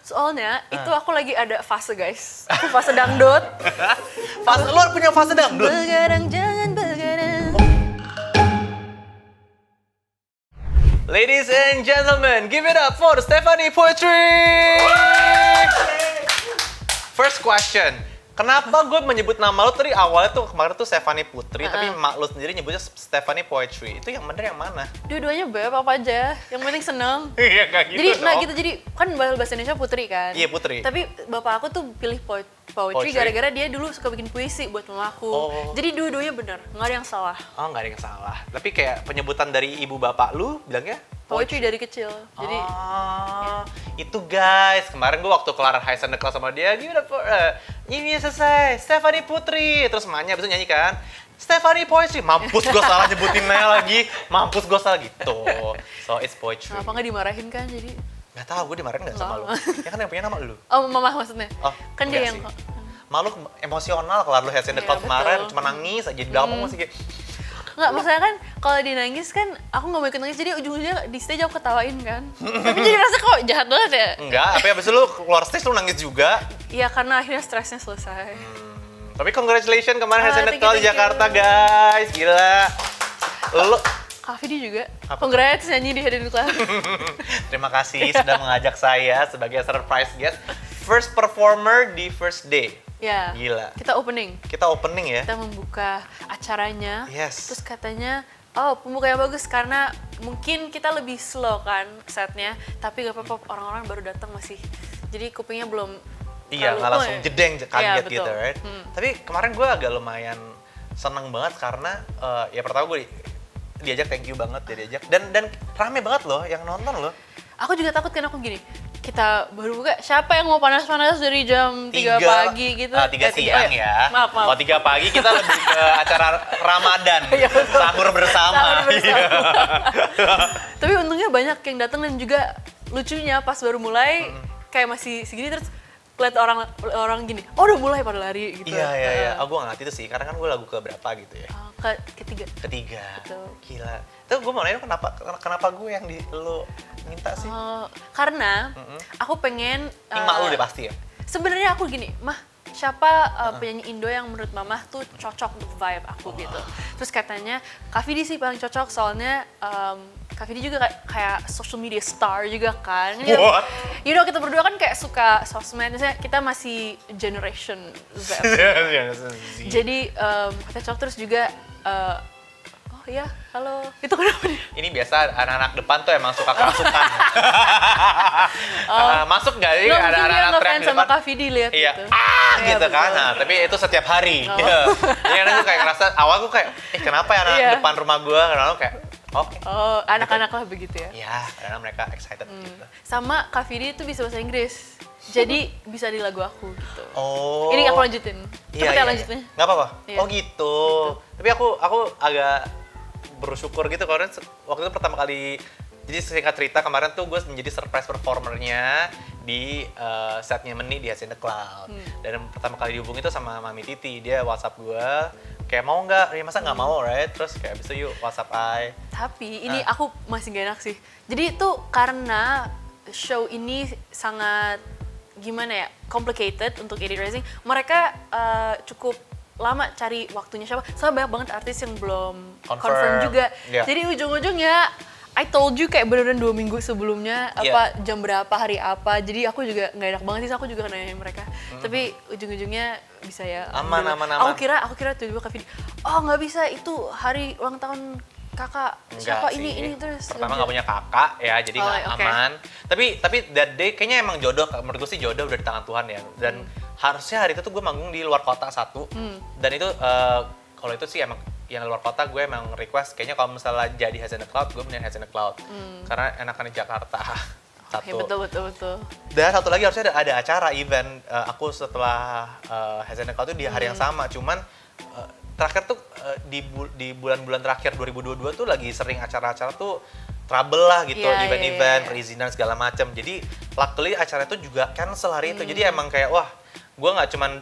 Soalnya itu aku lagi ada fase guys. Aku fase dangdut. Lu punya fase dangdut? Begadang jangan begadang. Ladies and gentlemen, give it up for Stephanie Poetry! First question. Kenapa gue menyebut nama lu tadi awalnya tuh kemarin tuh Stephanie Putri, tapi mak lu sendiri nyebutnya Stephanie Poetry. Itu yang bener yang mana? Dua-duanya beb apa aja, yang penting seneng. Iya kayak gitu Jadi, dong. nah gitu, jadi kan bahasa Indonesia Putri kan? Iya Putri. Tapi bapak aku tuh pilih poetry gara-gara dia dulu suka bikin puisi buat mamaku. Oh. Jadi dua-duanya bener, nggak ada yang salah. Oh nggak ada yang salah. Tapi kayak penyebutan dari ibu bapak lu bilangnya? Poetry dari kecil, jadi itu guys, kemarin gue waktu kelar High Standard Class sama dia, gimana ini selesai, Stephanie Putri, terus emaknya abis itu nyanyi kan, Stephanie Poetry, mampus gue salah nyebutinnya lagi, mampus gue salah gitu, so it's poetry. kenapa nggak dimarahin kan jadi? Nggak tahu, gue dimarahin nggak sama lu? Ya kan yang punya nama lu. Oh mama maksudnya? Oh, Kan dia yang... Malu emosional kelar lu High Standard Class Iya, kemarin, betul. cuma nangis aja, ngomong masih kayak, Nggak, maksudnya kan kalau dia nangis kan aku nggak mau ikut nangis, jadi ujung-ujungnya di stage aku ketawain kan. Tapi jadi rasa kok jahat banget ya. enggak, tapi abis itu lu keluar stage lu nangis juga. Iya karena akhirnya stresnya selesai. Tapi congratulations kemarin High Standard thank Class di you. Jakarta guys, gila. Lu Kak Vidi juga, Apa? congrats nyanyi di Hidden Class. terima kasih sudah mengajak saya sebagai surprise guest. First performer di first day. Ya, Gila. kita opening. Kita opening ya. Kita membuka acaranya. Yes. Terus katanya, oh pembukanya bagus karena mungkin kita lebih slow kan setnya. Tapi gak apa-apa, orang-orang baru datang masih. Jadi kupingnya belum Iya, terlalu- nggak langsung oh, jedeng iya, kaget betul. gitu, right? Tapi kemarin gue agak lumayan seneng banget karena ya pertama gue diajak, thank you banget ya diajak. Dan rame banget loh yang nonton loh. Aku juga takut kan aku gini. Kita baru buka, siapa yang mau panas-panas dari jam 3 pagi gitu? 3 siang ya. Maaf. Kalau 3 pagi kita lebih ke acara Ramadan, Iya, betul. sahur bersama. Sahur bersama. Iya. Tapi untungnya banyak yang datang dan juga lucunya pas baru mulai kayak masih segini terus lihat orang gini, oh udah mulai pada lari gitu. Iya. Oh, gue nggak ngerti itu sih, karena kan gue lagu ke berapa gitu ya. Ketiga. Ketiga. Betul. Gila. Tuh gue mau nanya kenapa gue yang lo minta sih? Karena aku pengen. Ini mak lu deh pasti ya? Sebenarnya aku gini, mah siapa penyanyi Indo yang menurut mamah tuh cocok untuk vibe aku gitu. Terus katanya Kak Vidi sih paling cocok soalnya Kak Vidi juga kayak social media star juga kan. What? You know kita berdua kan kayak suka sosmed, misalnya kita masih generation Z. Jadi katanya cocok terus juga oh iya, halo. Itu kenapa dia? Ini biasa anak-anak depan tuh emang suka kerasukan. Masuk nggak sih Nggak, mungkin dia anak-anak trap ngefans di sama depan? Kak Vidi lihat Iya, gitu. gitu Iya, kan. betul. Nah, tapi itu setiap hari. Oh. Iya. Jadi kadang gue kayak ngerasa, awal gue kayak, kenapa ya anak Iya. depan rumah gue? Kadang gue kayak, oke. Oh, anak-anak lah begitu ya. Iya, karena mereka excited gitu. Sama Kak Vidi itu bisa bahasa Inggris. Jadi bisa di lagu aku gitu. Oh. Ini aku lanjutin. Cepet ya lanjutnya. Nggak apa-apa? Iya. Oh gitu. Tapi aku agak bersyukur gitu karena waktu itu pertama kali, jadi singkat cerita kemarin tuh gue menjadi surprise performernya di setnya Meni di High Standard Cloud. Dan pertama kali dihubungi tuh sama Mami Titi, dia WhatsApp gue kayak mau nggak? Ya masa nggak mau, right? Terus kayak abis itu yuk WhatsApp I. Tapi ini aku masih gak enak sih. Jadi itu karena show ini sangat gimana ya, complicated untuk edit racing. Mereka cukup lama cari waktunya siapa. Soalnya banyak banget artis yang belum confirm juga. Yeah. Jadi ujung-ujungnya I told you kayak beneran 2 minggu sebelumnya apa jam berapa hari apa. Jadi aku juga nggak enak banget sih, aku juga nanya mereka. Tapi ujung-ujungnya bisa ya. Aman. Aku kira tiba-tiba Kak Vidi, oh nggak bisa, itu hari ulang tahun kakak. Siapa Enggak sih. ini terus. Pertama nggak punya kakak ya, jadi nggak oke. aman. Tapi that day kayaknya emang jodoh, menurut gue sih jodoh udah di tangan Tuhan ya. Dan harusnya hari itu tuh gue manggung di luar kota satu. Dan itu kalau itu sih emang yang luar kota gue emang request kayaknya kalau misalnya jadi High Standard Cloud, gue mending High Standard Cloud. Karena enakan di Jakarta. Satu. Ya, betul. Dan satu lagi harusnya ada acara event aku setelah High Standard Cloud itu di hari yang sama. Cuman terakhir tuh di bulan-bulan terakhir 2022 tuh lagi sering acara-acara tuh trouble lah gitu, Iya, event-event, iya. perizinan segala macam. Jadi luckily acara itu juga cancel hari itu. Jadi emang kayak wah gue nggak cuman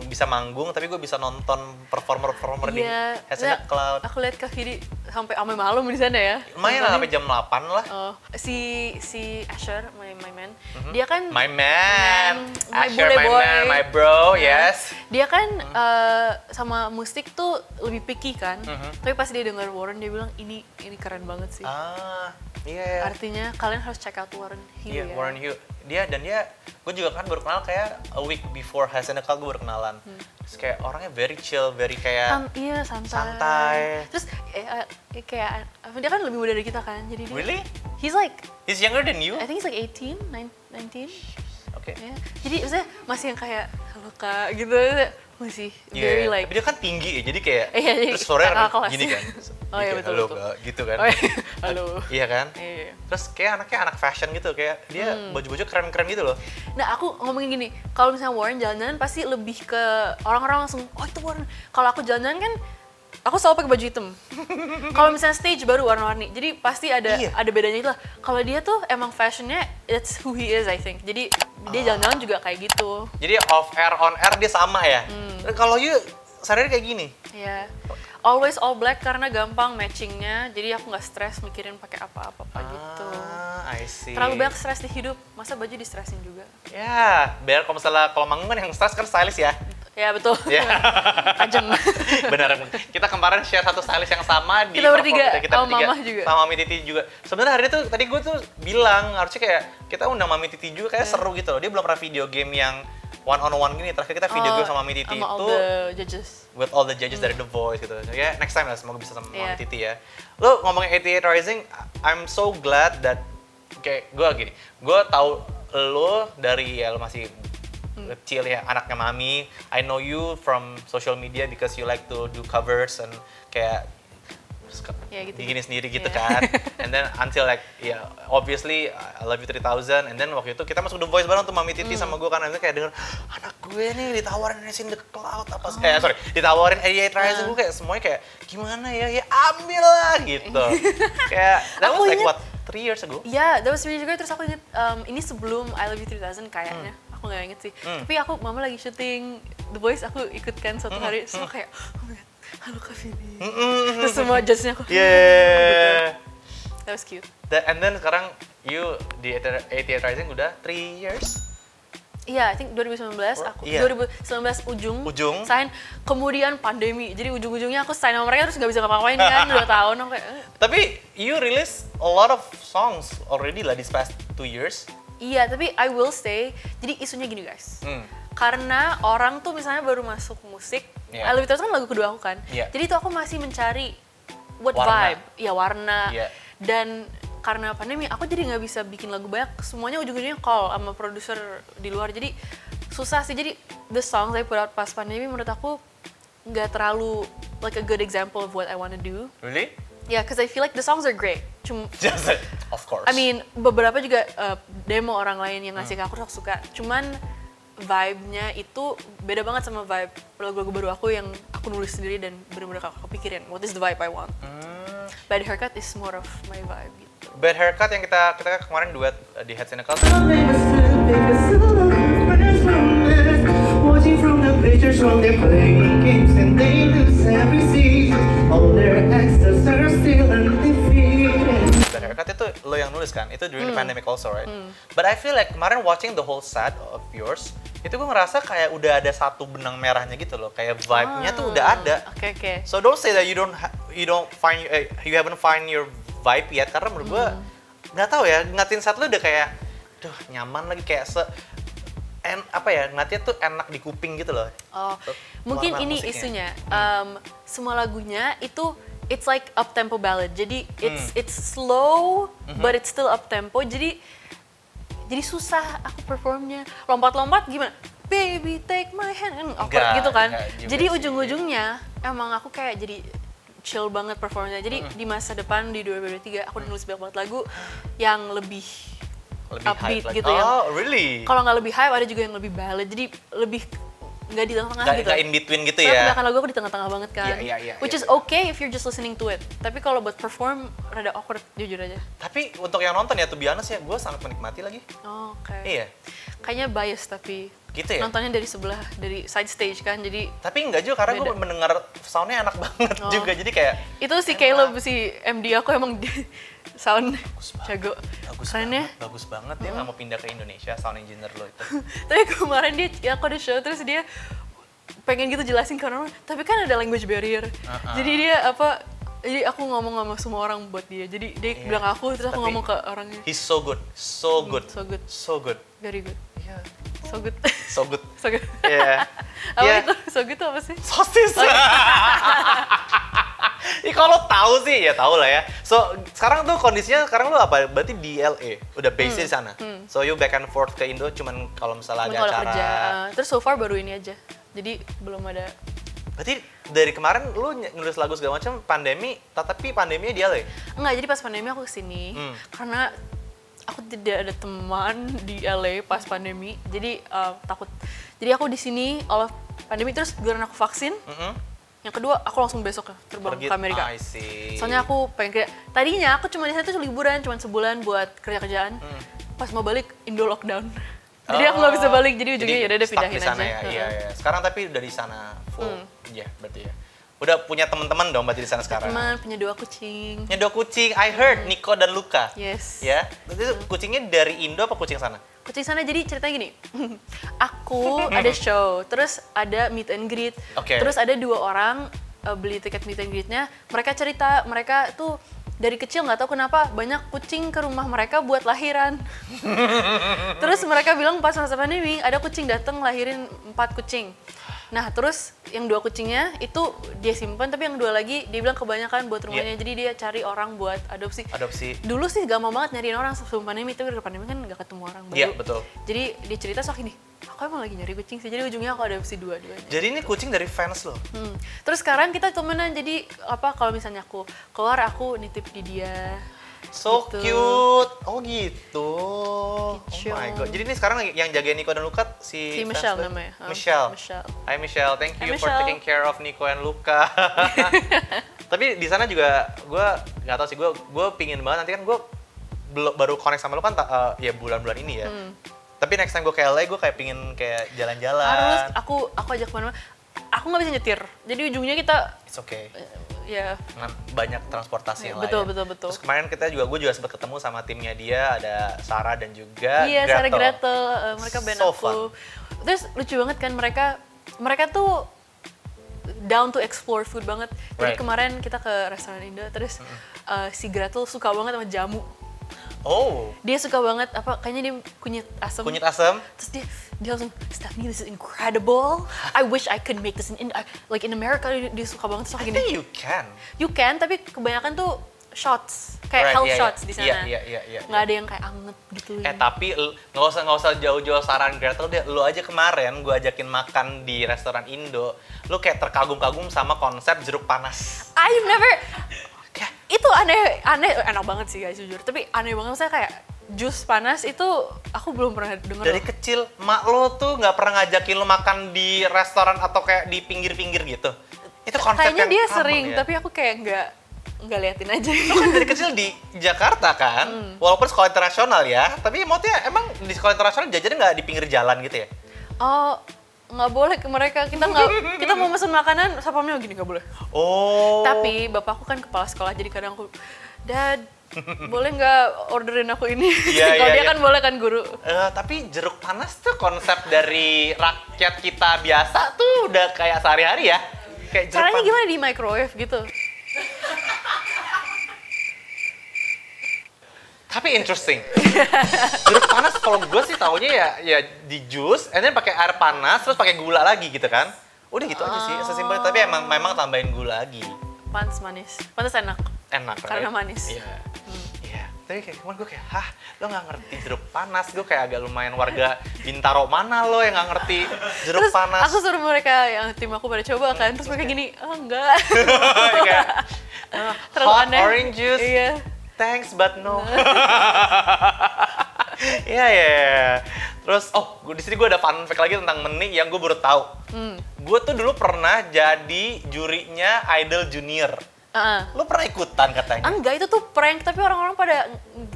bisa manggung, tapi gue bisa nonton performer di Heads in the Cloud. Aku lihat Kak Vidi sampai sampai malam di sana ya. Lumayan lah, sampai jam 8 lah. Si Asher, my man, dia kan My man, my Asher, bule my boy. man, my bro, yes. Dia kan sama musik tuh lebih picky kan. Tapi pas dia dengar Warren dia bilang ini keren banget sih. Iya. Artinya kalian harus check out Warren Hugh ya. Warren Hugh. Gue juga kan baru kenal kayak a week before Heads in the Cloud, gue baru kenalan. Terus kayak orangnya very chill, very kayak santai. Terus kayak dia kan lebih muda dari kita kan. Jadi dia, Really? He's younger than you? I think he's like 18, 19. Oke. Ya. Jadi maksudnya masih yang kayak halo Kak gitu. Masih very like. Tapi dia kan tinggi ya, jadi kayak jadi terus suaranya kakak kelas. gini kan. Oh iya, Kayak, betul, halo betul. Kak, gitu kan. Oh, iya. Halo. Iya kan? Iya. Terus kayak anaknya anak fashion gitu, kayak dia baju-baju keren-keren gitu loh. Nah aku ngomongin gini, kalau misalnya Warren jalan-jalan pasti lebih ke orang-orang langsung, oh itu Warren. Kalau aku jalan-jalan kan, aku selalu pakai baju hitam. Kalau misalnya stage baru warna-warni, jadi pasti ada bedanya itu lah. Kalau dia tuh emang fashionnya, it's who he is I think. Jadi dia jalan-jalan juga kayak gitu. Jadi off air, on air dia sama ya. Kalau you sehari kayak gini. Iya. Always all black karena gampang matchingnya, jadi aku nggak stres mikirin pakai apa-apa gitu. I see. Terlalu banyak stres di hidup, masa baju di stresin juga? Ya, biar kalau manggung kan yang stres kan stylist ya. Ya betul. Ya. Tajam. Benar. Kita kemarin share satu stylist yang sama di Kita bertiga, kita sama Mama juga. Sama Mami Titi juga. Sebenarnya hari itu tadi gue tuh bilang harusnya kayak kita undang Mami Titi juga, kayak seru gitu loh. Dia belum pernah video game yang one on one gini. Terakhir kita video game sama Mami Titi sama itu all the judges. With all the judges dari The Voice gitu. Ya next time lah, semoga bisa sama Mami Titi ya. Lo ngomongin 88 Rising, I'm so glad that kayak gue gini. Gue tahu lo dari lo masih kecil ya, anaknya Mami. I know you from social media because you like to do covers and kayak gitu. bikin sendiri gitu kan. And then until like obviously I Love You 3000, and then waktu itu kita masuk The Voice bareng tuh Mami Titi sama gue kan. And then kayak denger anak gue nih ditawarin Heads in the Cloud apa ditawarin 88 Rising. Gue kayak semuanya kayak gimana ya ambil lah gitu. Kayak that was like what 3 years ago? Iya, that was 3 years ago. Terus aku inget ini sebelum I Love You 3000 kayaknya. Aku nggak inget sih. Tapi Mama lagi syuting The Voice, aku ikut kan suatu hari. Terus aku kayak, oh my god, halo Kak Vidi. Terus semua judge-nya aku. Yeah. That was cute. And then sekarang you di 88 Rising udah 3 years? Iya, I think 2019 aku 2019 ujung sign, kemudian pandemi. Jadi ujung-ujungnya aku sign sama mereka terus nggak bisa ngapa-ngapain kan 2 tahun aku kayak. Tapi you release a lot of songs already lah this past 2 years. Iya, tapi I will say, jadi isunya gini guys. Karena orang tuh misalnya baru masuk musik, I Love You kan lagu kedua aku kan. Jadi itu aku masih mencari what vibe, warna. Dan karena pandemi, aku jadi nggak bisa bikin lagu banyak. Semuanya ujung-ujungnya call sama produser di luar. Jadi susah sih. Jadi the songs I put out pas pandemi menurut aku nggak terlalu like a good example of what I wanna do. Really? Yeah, because I feel like the songs are great. Of course. I mean, beberapa juga demo orang lain yang ngasih ke aku suka. Cuman vibe-nya itu beda banget sama vibe lagu-lagu baru aku yang aku nulis sendiri dan benar-benar aku pikirin. What is the vibe I want? Bad Haircut is more of my vibe gitu. Bad Haircut yang kita kemarin duet di Heads in the Cloud. Watching from the pictures while they're playing games and they lose every season. All their exes are still undefeated. Bad Haircut itu lo yang nulis kan? Itu during the pandemic also, right? But I feel like kemarin watching the whole set of yours, itu gue ngerasa kayak udah ada satu benang merahnya gitu loh. Kayak vibe-nya tuh udah ada. Okay. So don't say that you haven't find your vibe yet, karena menurut gue nggak tahu ya, ngatin set lo udah kayak duh nyaman lagi, kayak ngeliatnya tuh enak di kuping gitu loh. Mungkin ini musiknya. Isunya. Semua lagunya itu it's like up tempo ballad. Jadi it's slow but it's still up tempo. Jadi susah aku performnya. Lompat-lompat gimana? Baby take my hand, awkward gitu kan. Jadi ujung-ujungnya emang aku kayak jadi chill banget performnya. Jadi di masa depan di 2023 aku udah nulis banyak lagu yang lebih upbeat gitu ya. Oh, really? Kalau nggak lebih hype, ada juga yang lebih ballad. Jadi lebih nggak di tengah-tengah gitu. Nggak in between gitu ya. Kebanyakan lagu aku di tengah-tengah banget kan. Which is okay if you're just listening to it. Tapi kalau buat perform rada awkward, jujur aja. Tapi untuk yang nonton ya, to be honest ya, gue sangat menikmati lagi. Oh, oke. Iya. Kayaknya bias tapi Gitu ya? Nontonnya dari sebelah, dari side stage kan, jadi Tapi enggak juga, karena gue Beda. mendengar soundnya enak banget juga, jadi kayak itu si Caleb, si MD aku emang sound jago. bagus Keren ya. banget, bagus banget. Dia nggak mau pindah ke Indonesia, sound engineer lo itu. Tapi kemarin dia aku ada show, terus dia pengen gitu jelasin ke orang, tapi kan ada language barrier. Jadi dia jadi aku ngomong sama semua orang buat dia. Jadi dia bilang aku, terus aku Tapi ngomong ke orangnya. He's so good, so good, So good, so good. very good, Iya, so good, so good. so good. Iya. Apa Iya. itu? So good itu apa sih? Sosis. Kalau tahu sih ya tahu lah ya. So sekarang tuh kondisinya sekarang lu apa? Berarti di LA, udah base di sana. So you back and forth ke Indo, cuman kalau misalnya ada Kalau acara. kerja, terus so far baru ini aja. Jadi belum ada. Berarti dari kemarin lu nulis lagu segala macam pandemi, tapi pandeminya di LA. Enggak, jadi pas pandemi aku kesini karena aku tidak ada teman di LA pas pandemi, jadi takut. Jadi aku di sini all of pandemi, terus giliran aku vaksin. Yang kedua aku langsung besok terbang Pergi ke Amerika. I see. Soalnya aku pengen kerja. Tadinya aku cuma di sana tuh liburan, cuma sebulan buat kerjaan. Pas mau balik Indo lockdown. Jadi aku nggak bisa balik, jadi ujungnya ya udah stuck pindahin di sana aja. ya. Iya, iya. Sekarang tapi udah di sana full. Iya, berarti ya. Udah punya teman-teman dong berarti di sana sekarang. Teman punya 2 kucing. Punya 2 kucing, I heard Nico dan Luka. Yes. Ya. Berarti kucingnya dari Indo apa kucing sana? Kucing sana, jadi ceritanya gini. Aku ada show, terus ada meet and greet. Oke. Terus ada 2 orang beli tiket meet and greet-nya. Mereka cerita, mereka tuh dari kecil nggak tahu kenapa banyak kucing ke rumah mereka buat lahiran. Terus mereka bilang pas masa pandemi ada kucing datang lahirin 4 kucing. Nah terus yang 2 kucingnya itu dia simpan, tapi yang 2 lagi dia bilang kebanyakan buat rumahnya. Jadi dia cari orang buat adopsi. Adopsi. Dulu sih gampang banget nyariin orang sebelum pandemi, tapi udah pandemi kan nggak ketemu orang baru. Iya, betul. Jadi dia cerita soal gini, aku emang lagi nyari kucing sih, jadi ujungnya aku adopsi dua-duanya. Jadi ini kucing dari fans lo? Terus sekarang kita temenan, jadi kalau misalnya aku keluar aku nitip di dia. So Gitu. cute. Oh gitu. Gitu. Oh my god. Jadi ini sekarang yang jagain Nico dan Luka si fans Michelle lo? namanya. Michelle. Michelle. Hi Michelle, thank Hi, you for Michelle. taking care of Nico and Luka. Tapi di sana juga gue nggak tahu sih, gue pingin banget nanti kan gue baru connect sama lu kan ya bulan-bulan ini ya. Tapi next time gue ke LA gue kayak pingin kayak jalan-jalan. Harus aku ajak kemana-mana. Aku nggak bisa nyetir, jadi ujungnya kita It's okay. ya Dengan banyak transportasi yang betul, lain. betul. Terus kemarin gue juga sempat ketemu sama timnya dia, ada Sarah dan juga iya, Sarah Gretel, mereka band So aku. fun. Terus lucu banget kan, mereka tuh down to explore food banget. Jadi Right. kemarin kita ke restoran Indo, terus si Gretel suka banget sama jamu. Oh, Dia suka banget kayaknya dia kunyit asam. kunyit asam. Terus dia langsung, Stephanie, this is incredible. I wish I could make this in America. Dia suka banget, terus I gini. think you can. You can, tapi kebanyakan tuh shots, kayak health iya, shots di sana. Iya. Nggak ada yang kayak anget gitu. Tapi nggak usah jauh-jauh saran Gretel deh. Lu aja kemarin gue ajakin makan di restoran Indo, lu kayak terkagum-kagum sama konsep jeruk panas. I never. Kayak, Itu aneh, enak banget sih guys, jujur. Tapi aneh banget, saya kayak jus panas itu aku belum pernah denger. dari kecil mak lo tuh nggak pernah ngajakin lo makan di restoran atau kayak di pinggir-pinggir gitu. Itu konsep Kayaknya yang dia common sering, ya. tapi aku kayak nggak liatin aja. Lo kan dari kecil di Jakarta kan, walaupun sekolah internasional ya, tapi maksudnya emang di sekolah internasional jajannya nggak di pinggir jalan gitu ya? Oh, nggak boleh ke mereka. Kita mau pesen makanan, sapamnya gini nggak boleh. Oh. Tapi bapakku kan kepala sekolah, jadi kadang aku, Dad, boleh nggak orderin aku ini? Iya, Kalau iya, dia iya. kan boleh kan guru. Tapi jeruk panas tuh konsep dari rakyat kita biasa tuh udah kayak sehari-hari ya. Kayak jeruk Caranya panas. gimana, di microwave gitu? Tapi interesting. Jeruk panas kalau gue sih taunya ya di jus, and then pakai air panas terus pakai gula lagi gitu kan. Udah gitu aja sih, sesimpel. Tapi memang tambahin gula lagi. Panas manis, panas enak. Enak Karena right? manis. Iya. Iya. Tapi kayak kemarin gue kayak, lo nggak ngerti jeruk panas. Gue kayak agak lumayan warga Bintaro mana lo yang nggak ngerti jeruk Terus panas. aku suruh mereka, yang tim aku pada coba kan, terus mereka gini, oh enggak. Kayak, Terlalu hot aneh. orange juice. Iya. Thanks but no. Iya. Terus di sini gue ada fun fact lagi tentang Meni yang gue baru tahu. Gue tuh dulu pernah jadi jurinya Idol Junior. Lu pernah ikutan katanya? Enggak, itu tuh prank, tapi orang-orang pada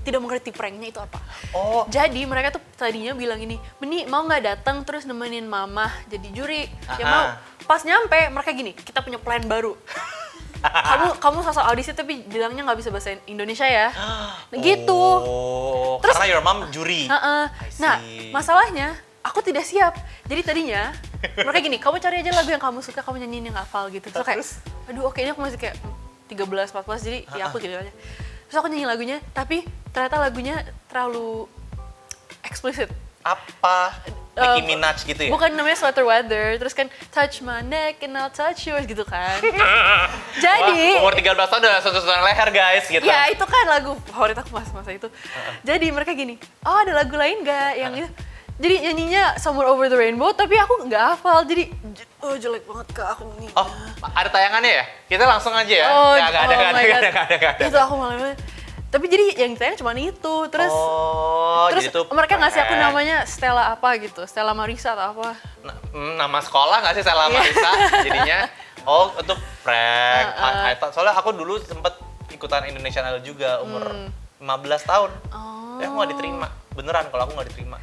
tidak mengerti pranknya itu apa. Oh. Jadi mereka tuh tadinya bilang ini, Meni mau nggak datang terus nemenin mama jadi juri? Ya Aha. mau. Pas nyampe mereka gini, kita punya plan baru. kamu sosok audisi tapi bilangnya nggak bisa bahasa Indonesia ya. Nah, gitu. Oh, Terus- karena your mom juri. Heeh. I see. Nah, masalahnya aku tidak siap. Jadi tadinya mereka gini, kamu cari aja lagu yang kamu suka, kamu nyanyiin yang hafal gitu. Terus kayak, aduh oke ini aku masih kayak 13, 14, jadi ya aku gitu aja. Terus aku nyanyi lagunya, tapi ternyata lagunya terlalu eksplisit. Apa? Nicki Minaj gitu ya? Bukan namanya Sweater Weather, terus kan touch my neck and I'll touch yours gitu kan. Jadi, Wah, umur 13 tahun udah sentuhan leher guys gitu. ya itu kan lagu favorit aku masa itu. Jadi mereka gini, oh ada lagu lain nggak yang itu? Jadi nyanyinya Somewhere Over the Rainbow, tapi aku nggak hafal. Jadi, oh jelek banget kak aku nyanyi. Oh, ada tayangannya ya? Kita langsung aja ya? Oh, Nggak ada, oh nggak my God. ada. Itu aku malah. Tapi jadi yang ditanya cuma itu. Terus Oh, terus jadi tuh mereka ngasih aku prank. namanya Stella apa gitu, Stella Marisa atau apa. Nama sekolah nggak sih Stella Marisa jadinya? Oh, untuk prank. I thought- soalnya aku dulu sempet ikutan Indonesian Idol juga umur 15 tahun. Oh. Tapi aku nggak diterima. Beneran kalau aku nggak diterima.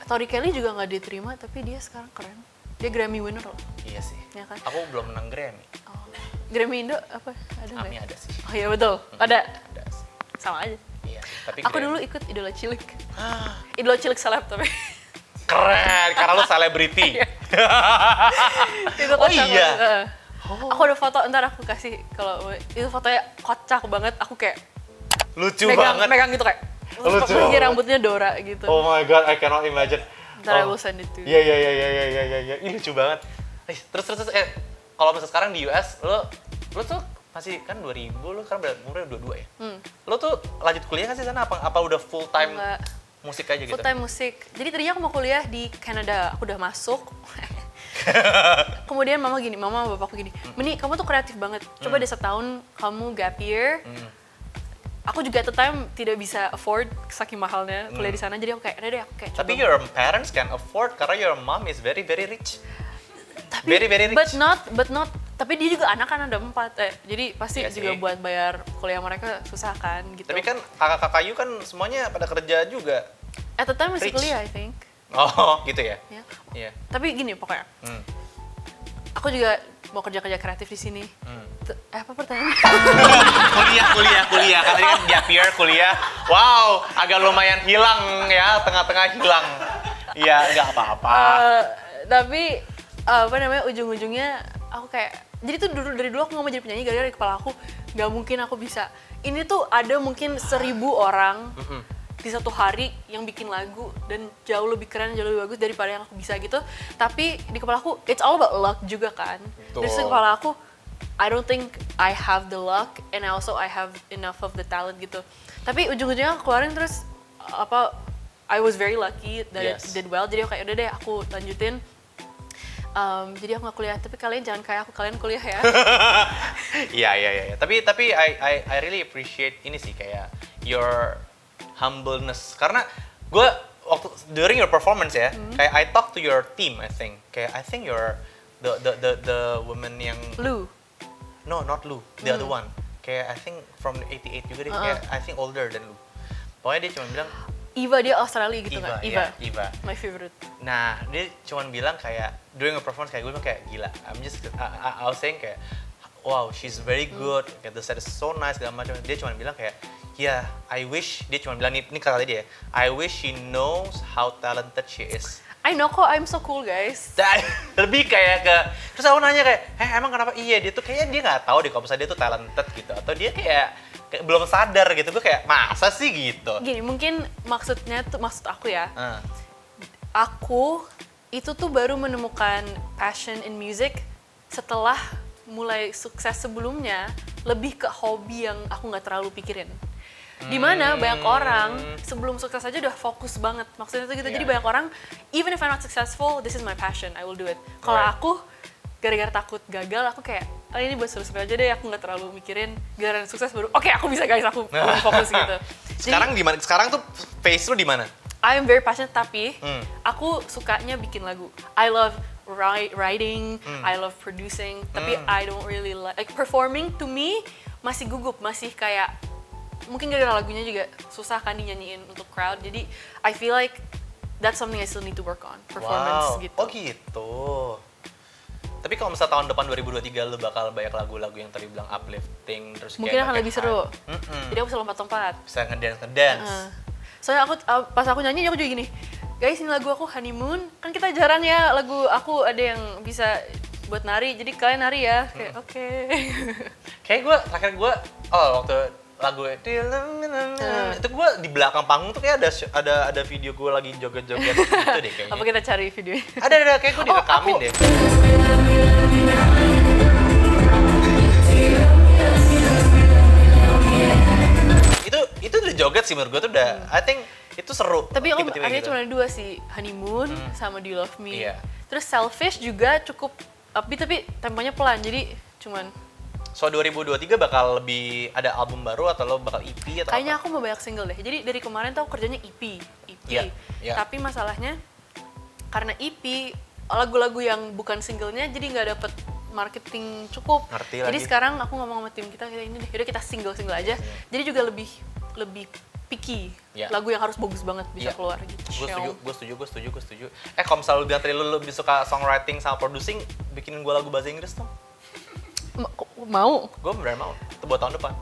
Tori Kelly juga nggak diterima, tapi dia sekarang keren. Dia Grammy winner loh. Iya sih. Ya kan? Aku belum menang Grammy. Oh. Grammy Indo apa? Ada nggak? Ami ya? ada sih. Oh iya betul, ada. Ada sih. Sama aja. Iya. Tapi Aku Grammy- dulu ikut Idola Cilik. Idola Cilik seleb tapi. Keren, karena lu selebriti. Itu Oh kocak iya? banget. Aku ada foto, ntar aku kasih kalau itu fotonya kocak banget. Aku kayak Lucu megang, banget. megang gitu kayak. Lucu Apalagi banget. rambutnya Dora gitu. Oh my god, I cannot imagine. Ntar I Oh. will send it to you. Iya. Ih, lucu banget. Terus kalau misalnya sekarang di US, lo tuh masih kan 2000, lo sekarang umurnya 22 ya? Lo tuh lanjut kuliah kan sih sana? Apa udah full time Enggak. musik aja gitu? Full time musik. Jadi tadinya aku mau kuliah di Kanada, aku udah masuk. Kemudian mama bapakku gini, Meni kamu tuh kreatif banget. Coba deh setahun kamu gap year. Aku juga at the time tidak bisa afford saking mahalnya kuliah di sana. Jadi aku kayak, udah deh aku kayak Tapi coba. your parents can afford karena your mom is very rich. Tapi, very rich. But not. Tapi dia juga anak kan ada 4. Jadi pasti Iya juga sih. buat bayar kuliah mereka susah kan gitu. Tapi kan kakak-kakak you kan semuanya pada kerja juga. at the time masih rich. kuliah I think. Oh, gitu ya? Ya. Iya. Tapi gini pokoknya. Hmm. Aku juga mau kerja kreatif di sini. Apa pertanyaannya? kuliah. Karena kan gap year kuliah. Wow, agak lumayan hilang ya, tengah-tengah hilang. Iya, nggak apa-apa. Tapi apa namanya ujung-ujungnya aku kayak jadi tuh dari dulu aku nggak mau jadi penyanyi gara-gara di kepala aku nggak mungkin aku bisa. Ini tuh ada mungkin 1000 orang di satu hari yang bikin lagu dan jauh lebih keren, jauh lebih bagus daripada yang aku bisa gitu. Tapi di kepala aku it's all about luck juga kan. Terus di kepala aku I don't think I have the luck and also I have enough of the talent gitu. Tapi ujung-ujungnya aku keluarin terus I was very lucky that it Yes. did well. Jadi aku kayak udah deh aku lanjutin. Jadi aku nggak kuliah, tapi kalian jangan kayak aku, kalian kuliah ya. Iya. Tapi I really appreciate ini sih kayak your humbleness karena gue waktu during your performance ya kayak I talk to your team I think you're the woman yang Lu, no not Lu the other one kayak I think from 88 juga deh kayak I think older than Lu pokoknya dia cuma bilang Iva dia Australia gitu kan? Iva. My favorite. Nah, dia cuma bilang kayak during a performance kayak gue bilang kayak gila. I was saying kayak wow, she's very good. Kayak the set is so nice segala macam. Dia cuma bilang kayak yeah, I wish dia cuma bilang ini kata dia. I wish she knows how talented she is. I know kok, I'm so cool guys. Lebih kayak ke terus aku nanya kayak, emang kenapa iya dia tuh kayaknya dia nggak tahu deh kalau misalnya dia tuh talented gitu atau dia kayak belum sadar gitu. Gue kayak masa sih gitu. Gini, mungkin maksud aku ya. Ah. Aku itu tuh baru menemukan passion in music setelah mulai sukses. Sebelumnya lebih ke hobi yang aku nggak terlalu pikirin. Dimana banyak orang sebelum sukses aja udah fokus banget, maksudnya tuh gitu. Jadi Yeah. banyak orang even if I'm not successful, this is my passion, I will do it. Kalau Right. aku gara-gara takut gagal, aku kayak ini buat seru-seru aja deh, aku nggak terlalu mikirin. Gara-gara sukses baru oke, aku bisa guys, aku fokus gitu. Sekarang di mana? Sekarang tuh face lu di mana? I am very passionate, tapi aku sukanya bikin lagu. I love writing, I love producing, tapi I don't really like performing. To me masih gugup, masih kayak mungkin gara-gara lagunya juga susah kan dinyanyiin untuk crowd. Jadi I feel like that's something I still need to work on, performance gitu. Oh gitu. Tapi kalau misalnya tahun depan 2023 lu bakal banyak lagu-lagu yang tadi bilang uplifting terus Mungkin kayak akan pakai lebih seru. hype. Jadi aku bisa lompat-lompat. Bisa ngedance. Soalnya aku pas aku nyanyi aku juga gini, guys ini lagu aku Honeymoon, kan kita jarang ya lagu aku ada yang bisa buat nari, jadi kalian nari ya, kayak oke. Kayak terakhir gue waktu lagu itu gue di belakang panggung tuh kayak ada video gue lagi joget-joget gitu deh kayaknya. Apa kita cari videonya? Ada kayak gue direkamin deh. Itu udah joget sih menurut gue tuh udah I think itu seru. Tapi aku tipe-tipe akhirnya gitu. cuma ada 2 sih, Honeymoon sama Do You Love Me. Iya. Terus Selfish juga cukup upbeat tapi temponya pelan, jadi cuman So 2023 bakal lebih ada album baru atau lo bakal EP atau kayaknya apa? aku mau banyak single deh. Jadi dari kemarin tuh aku kerjanya EP. Iya, iya. Tapi masalahnya karena EP lagu-lagu yang bukan singlenya jadi nggak dapet marketing cukup. Ngerti Jadi lagi. sekarang aku ngomong sama tim kita ini deh, yaudah kita single aja. Jadi juga lebih picky. Iya. Lagu yang harus bagus banget bisa Iya. keluar gitu. Gue setuju. Kalau misalnya lu bilang tadi lu lebih suka songwriting sama producing, bikinin gue lagu bahasa Inggris dong. Mau? Gue beneran mau. Itu buat tahun depan.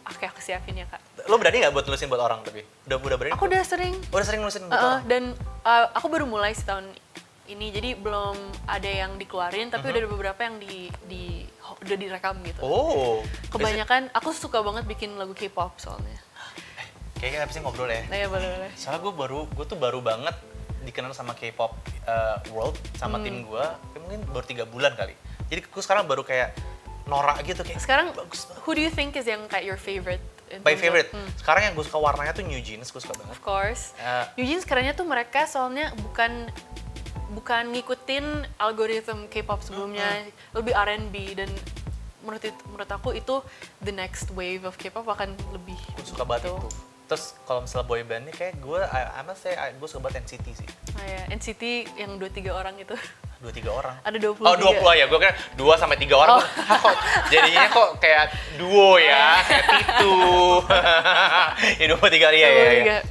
Oke, aku siapin ya kak. Lo berani nggak buat nulisin buat orang tapi? Udah berani? Aku udah sering. Udah sering nulisin buat orang? Dan aku baru mulai setahun ini, jadi belum ada yang dikeluarin, tapi udah ada beberapa yang udah direkam gitu. Oh. Kebanyakan aku suka banget bikin lagu K-pop soalnya. Kayaknya habis ini ngobrol ya. Nah ya boleh. Soalnya gue tuh baru banget dikenal sama K-pop world sama tim gue, mungkin baru 3 bulan kali. Jadi gue sekarang baru kayak norak gitu kayak. Sekarang bagus banget. who do you think is yang kayak your favorite? My favorite. Sekarang yang gue suka warnanya tuh New Jeans, gue suka banget. Of course. Eh, New Jeans kerennya tuh mereka soalnya bukan ngikutin algoritma K-pop sebelumnya, lebih R&B dan menurut aku itu the next wave of K-pop akan lebih. Gue suka banget gitu. itu. Terus kalau misalnya boy band nih kayak gue, gue suka banget NCT sih. Oh ya, NCT yang 2-3 orang itu. 2-3 orang. Ada 20 Oh, juga. 20 ya. Gue kira 2 sampai 3 orang. Kok jadinya kok kayak duo ya, kayak itu. Ya 23 ya.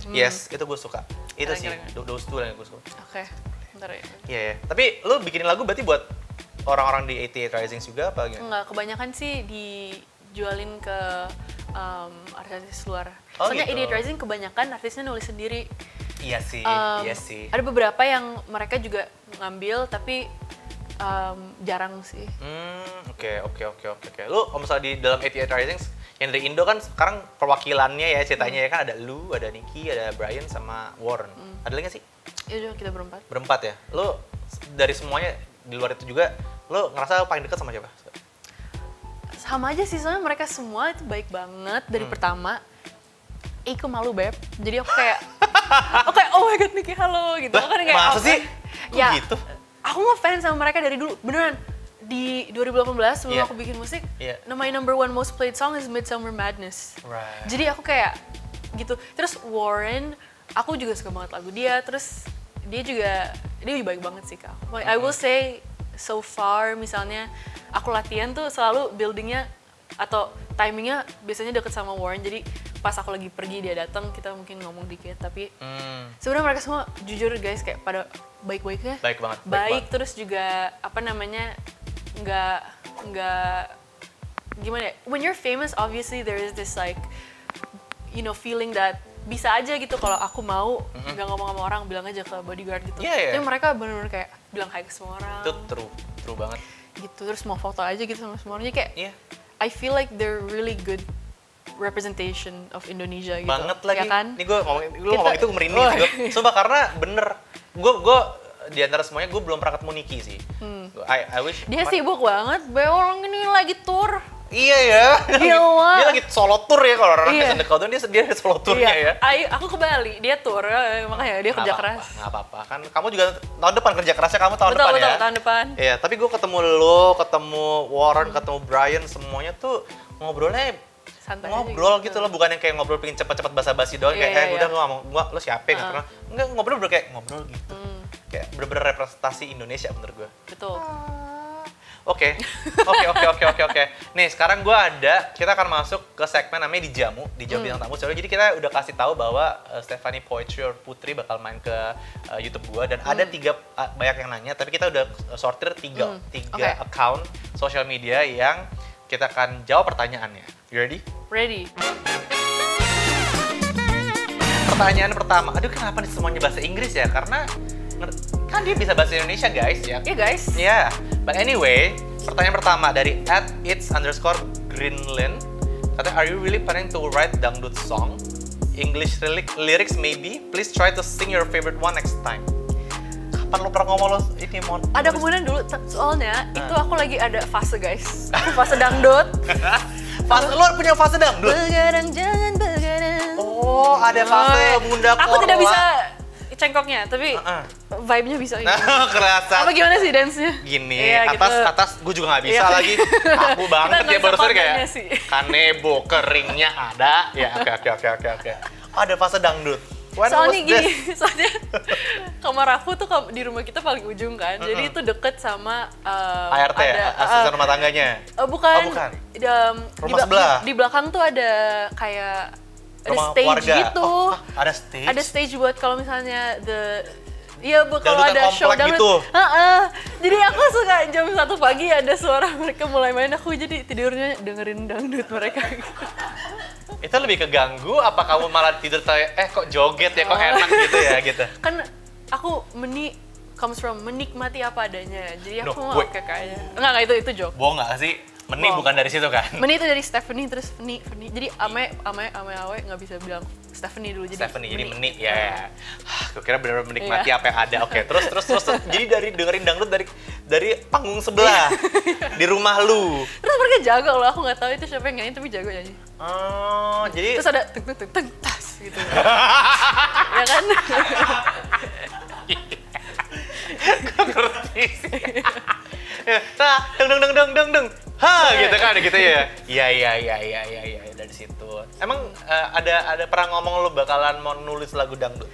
23. Yes, itu gue suka. Itu sih, Keren. those two yang gue suka. Oke, bentar ya. Iya ya. Tapi lu bikinin lagu berarti buat orang-orang di 88 Rising juga apa gimana? Enggak, kebanyakan sih dijualin ke artis luar. Oh, Soalnya gitu. 88 Rising kebanyakan artisnya nulis sendiri. Iya sih, iya sih. Ada beberapa yang mereka juga ngambil tapi jarang sih. Oke. Lu kalau misalnya di dalam 88 Rising yang dari Indo kan sekarang perwakilannya ya ceritanya ya kan ada lu, ada Nicky, ada Brian sama Warren. Ada lagi nggak sih? Ya udah kita berempat. Berempat ya. Lu dari semuanya di luar itu juga lu ngerasa paling dekat sama siapa? Sama aja sih, soalnya mereka semua itu baik banget dari pertama. Aku malu beb, jadi aku kayak, oh my god Nicky halo gitu. Lah, Aku kan kayak, masa sih? Kok Ya, gitu? aku ngefans sama mereka dari dulu, beneran. Di 2018 sebelum Iya. aku bikin musik, Iya. my number one most played song is Midsummer Madness. Right. Jadi aku kayak gitu. Terus Warren, aku juga suka banget lagu dia. Terus dia baik banget sih kak. I will say so far misalnya aku latihan tuh selalu buildingnya atau timingnya biasanya deket sama Warren. Jadi pas aku lagi pergi dia datang kita mungkin ngomong dikit. Tapi sebenarnya mereka semua jujur guys kayak pada baik-baiknya. Baik banget. Baik terus juga apa namanya nggak gimana ya? When you're famous obviously there is this like feeling that bisa aja gitu kalau aku mau nggak ngomong sama orang bilang aja ke bodyguard gitu. Iya, iya. Tapi mereka benar-benar kayak bilang hai ke semua orang. Itu true banget. Gitu terus mau foto aja gitu sama semua orang. Jadi kayak Iya. I feel like they're really good representation of Indonesia gitu. Banget lagi. Ya kan? Ini gue ngomong itu merinding sih gue. Sumpah karena bener. Gue di antara semuanya gue belum pernah ketemu Nicky sih. I wish. Dia sibuk banget, orang ini lagi tour. Iya ya. Gila. Dia lagi solo tour ya kalau orang Iya. Fashion The Cloud dia solo tournya ya. Aku ke Bali, dia tour, makanya dia kerja keras. Nggak apa-apa. Kan kamu juga tahun depan kerja kerasnya kamu tahun depan Betul, ya. tahun depan. Iya, tapi gue ketemu lo, ketemu Warren, ketemu Brian, semuanya tuh ngobrolnya Santai ngobrol aja gitu loh, bukan yang kayak ngobrol pengen cepet-cepet basa-basi doang Iya, kayak iya, udah iya. gua lo siapa gitu. Enggak ngobrol kayak ngobrol gitu. Kayak bener-bener representasi Indonesia menurut gue. Betul. Oke. Oke. Nih, sekarang kita akan masuk ke segmen namanya Dijawab Bintang Tamu. Soalnya jadi kita udah kasih tahu bahwa Stephanie Poetry or Putri bakal main ke YouTube gua dan ada banyak yang nanya, tapi kita udah sortir tiga account social media yang kita akan jawab pertanyaannya. You ready? Ready. Pertanyaan pertama, aduh kenapa nih semuanya bahasa Inggris ya? Karena kan dia bisa bahasa Indonesia guys ya. Iya guys. Yeah. But anyway, pertanyaan pertama dari @its_greenland. Katanya, are you really planning to write dangdut song? English lyrics maybe? Please try to sing your favorite one next time. Kapan lo pernah ngomong lo ini mon? Ada kemungkinan dulu, soalnya itu aku lagi ada fase guys. Fase dangdut. Lo punya fase dangdut? Begadang jangan begadang. Oh, ada fase bunda Aku tidak bisa cengkoknya, tapi vibe-nya bisa. Kerasa. Apa gimana sih dance-nya? Gini, iya, atas gue juga nggak bisa lagi. Aku banget dia baru kayak kanebo keringnya ada. Ya, oke. Ada fase dangdut. Soalnya gini, soalnya kamar aku tuh di rumah kita paling ujung kan, jadi itu deket sama ART ya, asisten rumah tangganya. Bukan. Rumah sebelah. Di belakang tuh ada kayak rumah stage warga. gitu. Ada stage. Ada stage buat kalau misalnya kalau ada show dangdut. Gitu. Jadi aku suka jam 1 pagi ada suara mereka mulai main, aku jadi tidurnya dengerin dangdut mereka. Itu lebih keganggu apa kamu malah tidur kok joget ya, kok enak gitu ya gitu. Kan aku comes from menikmati apa adanya. Jadi aku mau kayaknya. Enggak itu joke. Bohong enggak sih? Meni bukan dari situ kan? Meni itu dari Stephanie terus Feni. Jadi Ame Awe nggak bisa bilang Stephanie dulu jadi Stephanie jadi Meni ya. Gue kira benar-benar menikmati apa yang ada. Oke, terus. Jadi dari dengerin dangdut dari panggung sebelah di rumah lu. Terus mereka jago loh, aku nggak tahu itu siapa yang nyanyi tapi jago nyanyi. Oh, jadi terus ada teng tas gitu. Ya kan? Gue ngerti sih. Nah, deng. Gitu kan gitu ya. Iya dari situ. Emang ada pernah ngomong lu bakalan mau nulis lagu dangdut?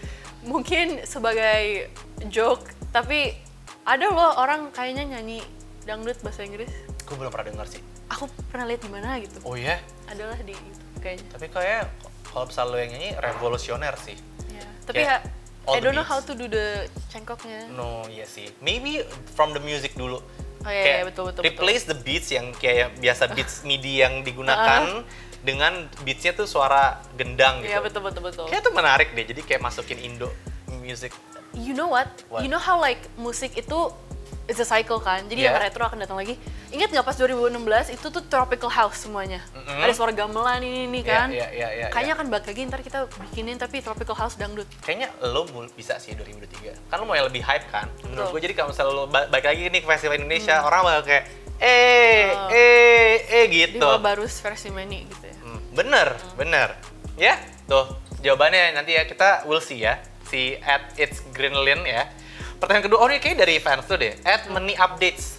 Mungkin sebagai joke, tapi ada loh orang kayaknya nyanyi dangdut bahasa Inggris. Gue belum pernah dengar sih. Aku pernah lihat di mana gitu. Oh ya? Adalah di YouTube kayaknya. Tapi kayak kalau misal lo yang nyanyi revolusioner sih. Iya. Tapi I don't know how to do the cengkoknya. No, iya sih. Maybe from the music dulu. Oh iya, betul. Replace the beats yang kayak biasa beats MIDI yang digunakan dengan beatsnya tuh suara gendang gitu. Iya, betul. Kayak tuh menarik deh, jadi kayak masukin Indo music. You know what? You know how like musik itu it's a cycle kan, jadi yang retro akan datang lagi. Ingat nggak pas 2016 itu tuh tropical house semuanya. Ada suara gamelan ini kan. Iya. Kayaknya akan balik lagi ntar kita bikinin tapi tropical house dangdut. Kayaknya lo bisa sih 2023. Kan lo mau yang lebih hype kan. Menurut gue jadi kalau misalnya lo balik lagi nih ke festival Indonesia, orang bakal kayak gitu. Di Barus versi Meni gitu ya. Bener. Ya, tuh jawabannya nanti ya kita will see ya. Si @itsgreenland ya. Pertanyaan kedua, ini kayaknya dari fans tuh deh. @meniupdates.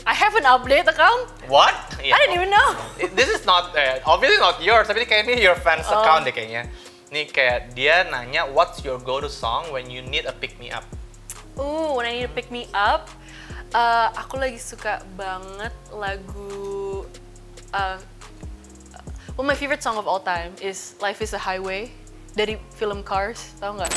I have an update account. What? I didn't even know. This is not, obviously not yours, tapi kayaknya ini your fans account deh kayaknya. Nih kayak dia nanya, what's your go-to song when you need a pick-me-up? When I need to pick me up, aku lagi suka banget lagu, my favorite song of all time is Life is a Highway dari film Cars, tau nggak?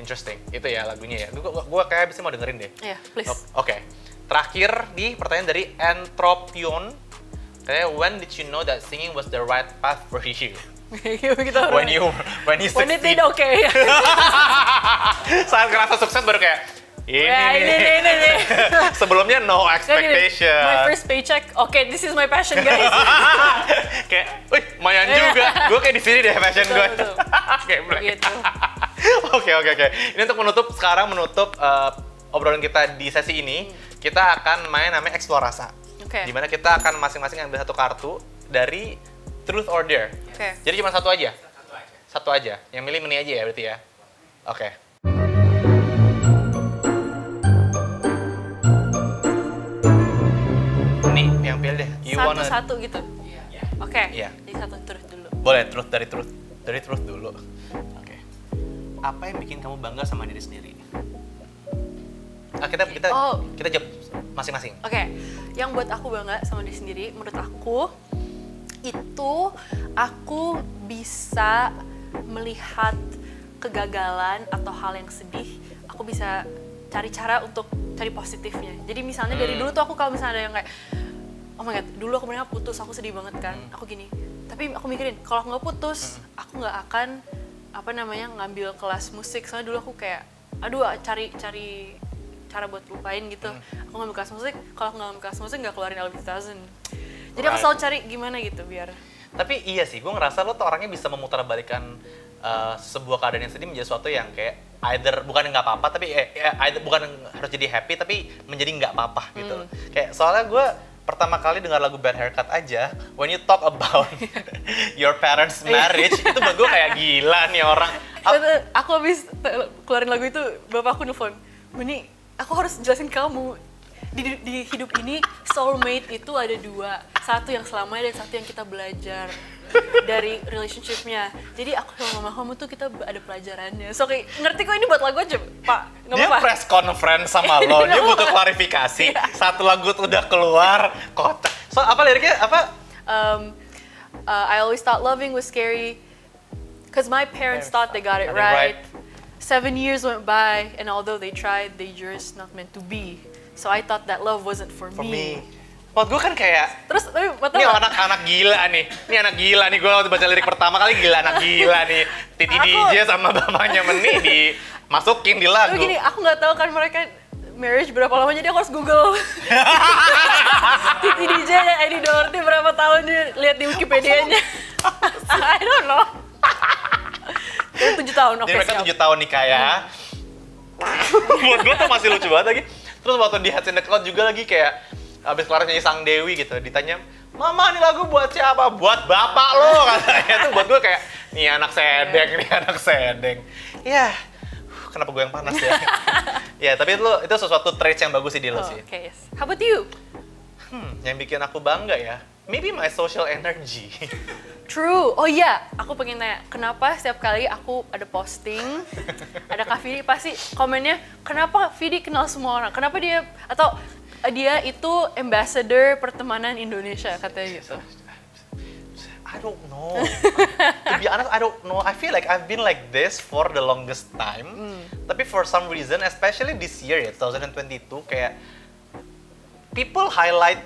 Interesting, itu ya lagunya ya. Gue kayak bisa mau dengerin deh. Iya, please. Oke. Terakhir di pertanyaan dari Entropion. Katanya, when did you know that singing was the right path for you? When you succeed. When it did okay. Saat ngerasa sukses baru kayak, ini. Sebelumnya no expectation. My first paycheck, okay, this is my passion guys. Kayak, wih, lumayan juga. Gue kayak di sini deh passion gue. Kayak gitu. Oke. Ini untuk menutup obrolan kita di sesi ini, kita akan main namanya Explore Rasa. Okay. Dimana kita akan masing-masing ambil satu kartu dari Truth or Dare. Okay. Jadi cuma satu aja? Satu aja. Yang milih Meni aja ya berarti ya? Oke. Meni, yang pilih deh. Satu-satu gitu? Oke. Iya. Jadi satu Truth dulu. Boleh, Truth dari Truth dulu. Oke. apa yang bikin kamu bangga sama diri sendiri? Kita jawab masing-masing. Oke, yang buat aku bangga sama diri sendiri, menurut aku itu aku bisa melihat kegagalan atau hal yang sedih, aku bisa cari cara untuk cari positifnya. Jadi misalnya dari dulu tuh aku kalau misalnya ada yang kayak, oh my god, dulu aku bener putus, aku sedih banget kan, aku gini. Tapi aku mikirin, kalau aku nggak putus, aku nggak akan ngambil kelas musik. Soalnya dulu aku kayak, aduh cari cara buat lupain gitu. Aku ngambil kelas musik, kalau aku nggak ngambil kelas musik nggak keluarin Elvis 2000. Jadi aku selalu cari gimana gitu biar. Tapi iya sih, gue ngerasa lo tuh orangnya bisa memutarbalikkan sebuah keadaan yang sedih menjadi sesuatu yang kayak either bukan nggak apa-apa, tapi either bukan harus jadi happy, tapi menjadi nggak apa-apa gitu. Kayak soalnya gue pertama kali dengar lagu Bad Haircut aja, when you talk about your parents' marriage, itu buat gue kayak gila nih orang. Aku habis keluarin lagu itu, bapakku nelfon, Meni, aku harus jelasin kamu, di hidup ini soulmate itu ada dua, satu yang selamanya dan satu yang kita belajar dari relationship-nya. Jadi aku sama mama kamu tuh kita ada pelajarannya. So kayak ngerti kok ini buat lagu aja, Pak. Nggak Dia apa-apa. press conference sama lo, dia butuh klarifikasi. Satu lagu tuh udah keluar, kocak. So apa liriknya? Apa? I always thought loving was scary, cause my parents thought they got it right. 7 years went by, and although they tried, they just not meant to be. So I thought that love wasn't for me. Buat gue kan kayak, Terus tapi ini anak gila nih. Ini anak gila nih, gue waktu baca lirik pertama kali gila, anak gila nih. Titi DJ sama bapaknya Meni dimasukin di lagu. Tapi gini, aku nggak tahu kan mereka marriage berapa lama, jadi aku harus Google. Titi DJ dan Eddie Doherty berapa tahun dia lihat di Wikipedia-nya. I don't know. 7 tahun, oke. Jadi mereka 7 tahun nikah ya. Buat gue tuh masih lucu banget lagi. Terus waktu di Heads in the Cloud juga lagi kayak abis kelar nyanyi Sang Dewi gitu, ditanya, Mama ini lagu buat siapa? Buat bapak lo, katanya. Tuh buat gue kayak, nih anak sedeng. Ya, kenapa gue yang panas ya? Ya, tapi itu sesuatu traits yang bagus sih di lo sih. Okay, yes. How about you? Yang bikin aku bangga ya, maybe my social energy. True. Oh iya, aku pengen tanya, kenapa setiap kali aku ada posting, ada Kak Vidi, pasti komennya, kenapa Vidi kenal semua orang? Kenapa dia, atau dia itu ambassador pertemanan Indonesia, katanya gitu. I don't know. To be honest, I don't know. I feel like I've been like this for the longest time. Tapi for some reason, especially this year ya, 2022, kayak people highlight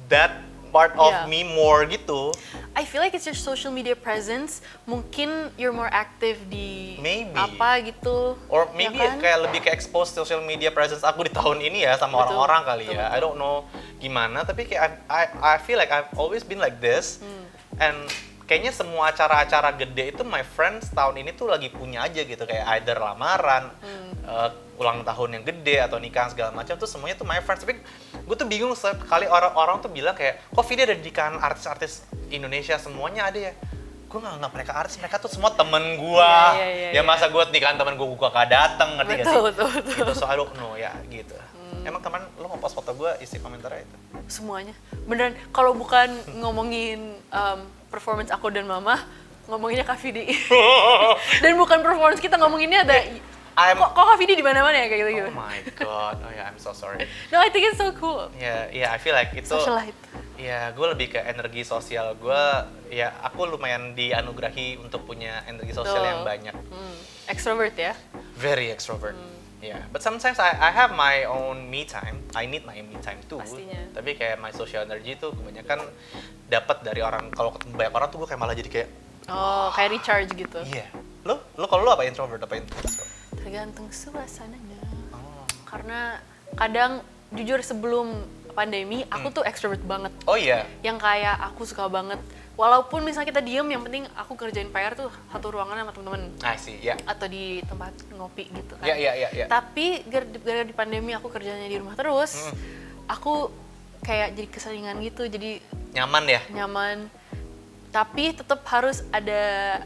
that part of me more gitu. I feel like it's your social media presence. Mungkin you're more active di apa gitu. Or maybe ya kan? Kayak lebih ke expose social media presence aku di tahun ini ya sama orang-orang kali ya. I don't know gimana, tapi kayak I feel like I've always been like this. And kayaknya semua acara-acara gede itu my friends tahun ini tuh lagi punya aja gitu, kayak either lamaran, ulang tahun yang gede atau nikahan segala macam tuh semuanya tuh my friends. Tapi gue tuh bingung sekali orang-orang tuh bilang kayak, kok Vidi ada nikahan artis-artis Indonesia semuanya ada ya? Gue nggak anggap mereka artis, mereka tuh semua temen gue. Ya masa gue nikahan temen gue gak dateng, ngerti gak sih? Betul. Gitu, so I don't know ya gitu. Emang kemarin lo nge-post foto gue, isi komentarnya itu? Semuanya. Beneran, kalau bukan ngomongin performance aku dan Mama, ngomonginnya Kak Vidi. Dan bukan performance kita, ngomonginnya ada kok Kak Vidi di mana-mana ya kayak gitu. Oh my god. Oh ya, I'm so sorry. No, I think it's so cool. I feel like itu socialite. Ya, gue lebih ke energi sosial. Aku lumayan dianugerahi untuk punya energi sosial yang banyak. Extrovert ya? Very extrovert. Yeah, but sometimes I have my own me time. I need my me time too. Pastinya. Tapi kayak my social energy tuh kebanyakan dapat dari orang. Kalau ketemu banyak orang tuh gue kayak malah jadi kayak kayak recharge gitu. Iya. Lo kalau lo apa introvert apa introvert? Tergantung suasananya. Karena kadang jujur sebelum pandemi aku tuh extrovert banget. Oh iya. Yang kayak aku suka banget. Walaupun misalnya kita diem, yang penting aku kerjain PR tuh satu ruangan sama temen-temen. I see, ya. Atau di tempat ngopi gitu kan. Iya. Tapi gara-gara di pandemi aku kerjanya di rumah terus, aku kayak jadi keseringan gitu, jadi nyaman ya? Nyaman. Tapi tetap harus ada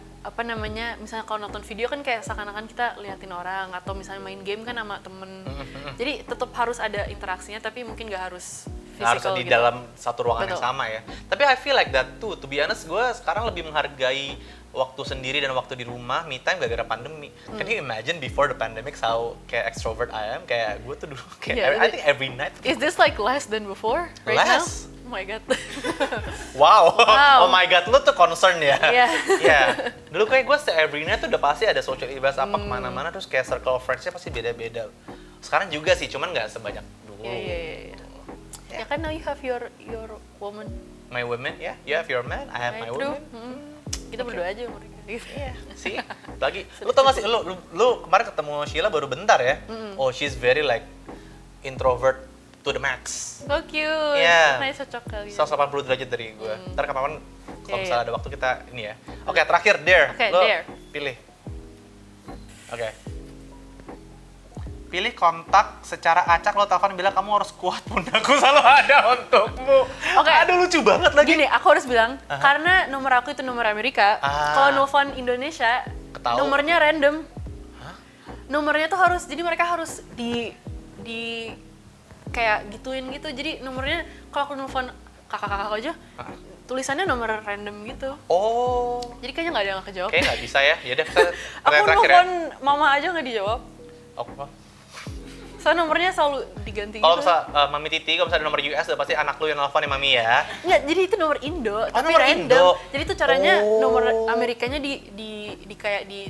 misalnya kalau nonton video kan kayak seakan-akan kita liatin orang, atau misalnya main game kan sama temen. Jadi tetap harus ada interaksinya, tapi mungkin gak harus nggak harus physical di gitu. dalam satu ruangan yang Betul. sama ya. Tapi I feel like that too. To be honest, gue sekarang lebih menghargai waktu sendiri dan waktu di rumah, me time gara-gara pandemi. Can you imagine before the pandemic how kayak extrovert I am? Kayak gue tuh dulu kayak Yeah, I think every night. Is this like less than before right Less. now? Oh my god. Wow. Wow. Oh my god, lu tuh concern ya? Iya. Iya. Dulu kayak gue every night tuh udah pasti ada social events apa kemana-mana, terus kayak circle of friends-nya pasti beda-beda. Sekarang juga sih, cuman nggak sebanyak dulu. Iya. Ya kan now you have your woman. My women, ya. You have your man, I have my Right, true. women. Kita berdua aja sama mereka. Iya, sih. Lagi, lu tau gak sih, lu kemarin ketemu Sheila baru bentar ya? Oh, she's very like introvert to the max. So cute. Iya. Nice, cocok kali. 180 derajat dari gue. Ntar kapan kalau Iya, misalnya iya. ada waktu kita ini ya. Oke, terakhir Dare. Oke, Lo Dare. pilih. Oke. Pilih kontak secara acak, lo telepon bilang kamu harus kuat, pundaku selalu ada untukmu. Oke. Aduh, lucu banget lagi. Gini, aku harus bilang, karena nomor aku itu nomor Amerika, kalau nelfon Indonesia, Ketahu. nomornya random. Nomornya tuh harus, jadi mereka harus di kayak gituin gitu. Jadi nomornya, kalau aku nelfon kakak-kakak aja, tulisannya nomor random gitu. Oh, Jadi kayaknya nggak ada yang kejawab. kayaknya nggak bisa ya. Yaudah, kita Aku terakhir ya. nelfon mama aja nggak dijawab. Apa? Soalnya nomornya selalu diganti Kalau gitu. misalnya Mami Titi, kalau misalnya ada nomor US, udah pasti anak lu yang nelfon ya Mami ya. Nggak, jadi itu nomor Indo, tapi nomor random. Indo. Jadi itu caranya Oh. nomor Amerikanya di kayak di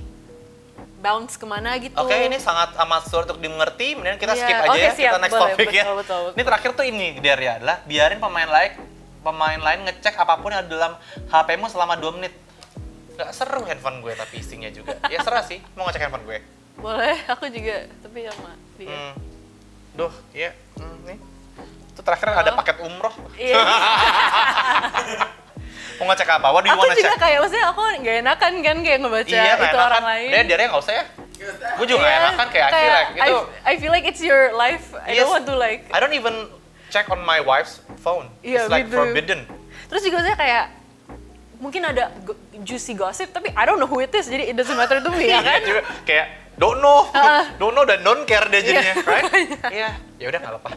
bounce kemana gitu. Oke, ini sangat amat sulit untuk dimengerti. Mending kita Iya, skip aja oke, ya, siap. kita next Boleh, topic ya. betul. Ini terakhir tuh ini, Der ya, adalah biarin pemain lain ngecek apapun yang ada dalam HP-mu selama 2 menit. Gak seru handphone gue, tapi isinya juga. Ya serah sih, mau ngecek handphone gue. Boleh, aku juga, tapi sama dia. Duh, iya. Nih. Itu terakhir ada paket umroh. Iya. Mau ngecek apa? What do you Aku wanna juga check? kayak, maksudnya aku nggak enakan kan kayak ngebaca Iya, nggak itu enakan. orang lain. Der nggak usah ya. Gue juga nggak Iya, enakan kayak I feel like itu. I feel like it's your life. I Yes. don't want to like. I don't even check on my wife's phone. Iya, It's like me too. forbidden. Terus juga saya kayak mungkin ada juicy gossip tapi I don't know who it is, jadi it doesn't matter to me ya kan. Iya juga kayak don't know dan don't care dia jadinya, Iya, right? Iya, ya udah nggak apa-apa.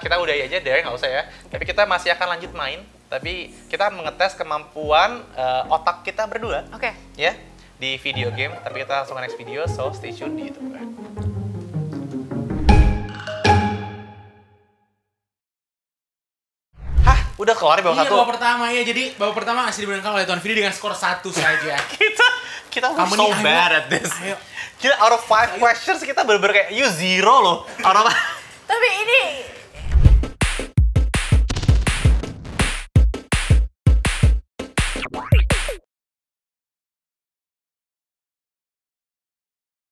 Kita udahi aja deh, nggak usah ya. Tapi kita masih akan lanjut main. Tapi kita mengetes kemampuan otak kita berdua, Oke. ya di video game. Tapi kita langsung ke next video, so stay tune di YouTube. Hah, udah kelar ya babak Iya, satu. babak pertama ya. Jadi babak pertama masih dimenangkan oleh Tuan Vidi dengan skor 1 saja. Kita Kamu so nih, ayo. bad at this. Ayo. Kita out of 5 questions kita bener-bener kayak you zero loh. Out of Tapi ini